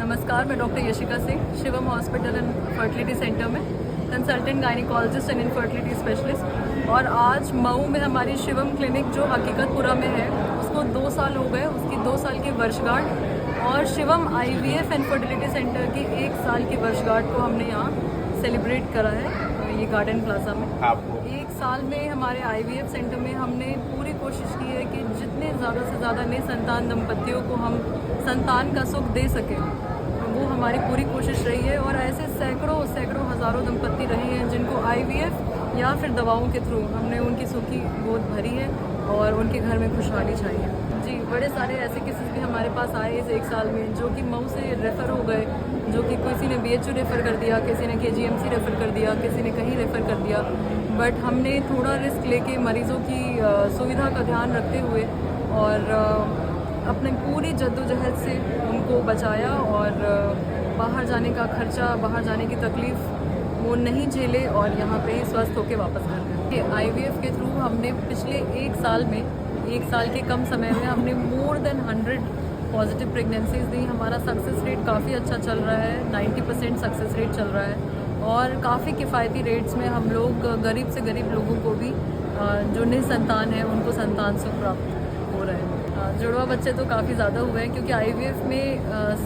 नमस्कार, मैं doctor Yashika Singh, Shivam hospital and fertility centre में consultant gynaecologist and infertility specialist. और आज मऊ में हमारी शिवम क्लिनिक जो हकीकतपुरा में है उसको 2 साल हो गए, उसकी 2 साल की वर्षगांठ। और Shivam IVF and fertility centre की 1 साल की वर्षगांठ को हमने यहाँ सेलिब्रेट करा है, ये गार्डन प्लाजा में। 1 साल में हमारे IVF सेंटर में हमने पूरी कोशिश की है कि जितने ज़्यादा से ज़्यादा निसंतान दंपतियों को हम संतान का सुख दे सकें, वो हमारी पूरी कोशिश रही है। और ऐसे सैकड़ों हज़ारों दंपति रहे हैं जिनको IVF या फिर दवाओं के थ्रू हमने उनकी सुखी गोद भरी है और उनके घर में खुशहाली छाई है। जी, बड़े सारे ऐसे केसेस भी हमारे पास आए इस 1 साल में जो कि मऊ से रेफ़र हो गए, जो कि किसी ने BHU रेफ़र कर दिया, किसी ने KGMC रेफ़र कर दिया, किसी ने कहीं रेफ़र कर दिया। बट हमने थोड़ा रिस्क लेके मरीज़ों की सुविधा का ध्यान रखते हुए और अपने पूरी जद्दोजहद से उनको बचाया और बाहर जाने का खर्चा, बाहर जाने की तकलीफ़ वो नहीं झेले और यहाँ पे ही स्वस्थ होकर वापस घर गए। IVF के थ्रू हमने पिछले 1 साल में, 1 साल के कम समय में हमने मोर देन 100 पॉजिटिव प्रेगनेंसीज दी। हमारा सक्सेस रेट काफ़ी अच्छा चल रहा है, 90% सक्सेस रेट चल रहा है। और काफ़ी किफ़ायती रेट्स में हम लोग गरीब से गरीब लोगों को भी जो निसंतान है उनको संतान सुख प्राप्त हो रहे हैं। जुड़वा बच्चे तो काफ़ी ज़्यादा हुए हैं क्योंकि IVF में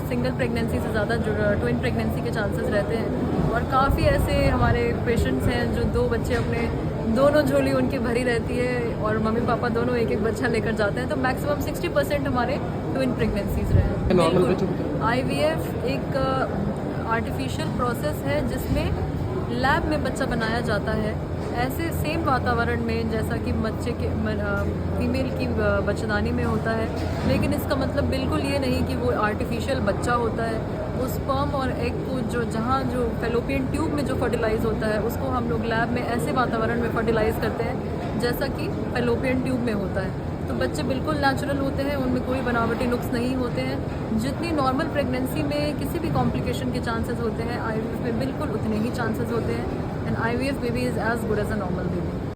सिंगल प्रेगनेंसी से ज़्यादा ट्विन प्रेगनेंसी के चांसेस रहते हैं। और काफ़ी ऐसे हमारे पेशेंट्स हैं जो 2 बच्चे अपने दोनों झोली उनकी भरी रहती है और मम्मी पापा दोनों एक एक बच्चा लेकर जाते हैं। तो मैक्सिमम 60% हमारे ट्विन प्रेगनेंसीज रहे हैं। IVF एक आर्टिफिशियल प्रोसेस है जिसमें लैब में बच्चा बनाया जाता है, ऐसे सेम वातावरण में जैसा कि बच्चे के फीमेल की बच्चेदानी में होता है। लेकिन इसका मतलब बिल्कुल ये नहीं कि वो आर्टिफिशियल बच्चा होता है। उस स्पर्म और एग को जो फैलोपियन ट्यूब में जो फर्टिलाइज होता है उसको हम लोग लैब में ऐसे वातावरण में फर्टिलाइज करते हैं जैसा कि फैलोपियन ट्यूब में होता है। तो बच्चे बिल्कुल नेचुरल होते हैं, उनमें कोई बनावटी नुक्स नहीं होते हैं। जितनी नॉर्मल प्रेगनेंसी में किसी भी कॉम्प्लिकेशन के चांसेस होते हैं, IVF में बिल्कुल उतने ही चांसेस होते हैं। And IVF baby is as good as a normal baby.